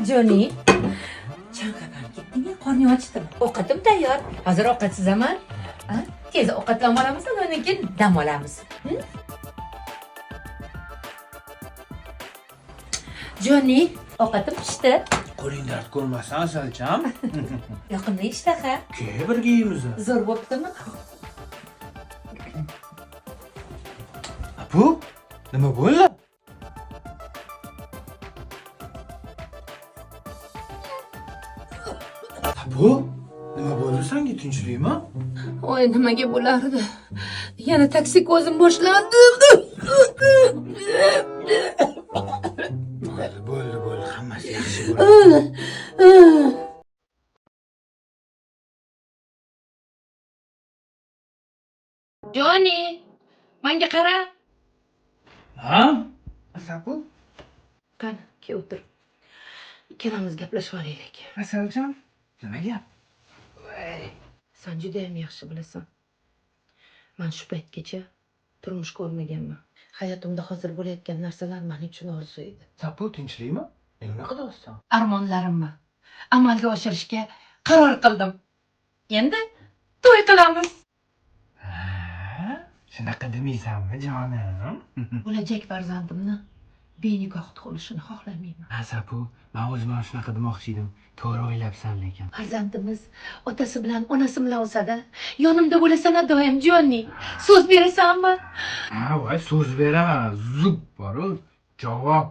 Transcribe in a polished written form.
Joni, chanqadan ketding, qorning ochdimi? Ovqatim tayyor. Hozir ovqatsizaman. Tez ovqatlanib olamiz, undan keyin dam olamiz. Joni, ovqatim pishdi. Qo'ling dard ko'rmasin asalcham. Yoqimli ishtaha. Ke birga yeymiz. Zo'r bo'ptimi? Bu nima bo'ldi? Bu nima bo'ldi senga tinchlikmi? Voy, nimaga bo'lardi? Yana toksikozim boshlandi. Bo'ldi, hammasi yaxshi bo'ladi. Joni, menga qara. Ha? Asabu? Qani, kel o'tir. Ikkalamiz gaplashib olaylik. Asalcham, nima gap? Sen juda ham yaxshi bilasan. Men shu paytgacha turmush ko'rmaganman. Hayotimda hozir bo'layotgan narsalar men uchun orzu edi. Sapu tinchlikmi? Nima qilyapsan? Armonlarimni amalga oshirishga qaror qildim. Endi to'y qilamiz. Shunaqa demaysanmi, jonim? Bo'lajak farzandimni benikoh tug'ilishini xohlamayman. Asabu, men o'zim ham shunaqa demoqchi edim. To'g'ri o'ylabsan lekin. Farzandimiz otasi bilan onasi bilan o'sadi. Yonimda bo'lasan doim, Jonni. So'z berasanmi? Ha, voy, so'z beraman. Zub boru javob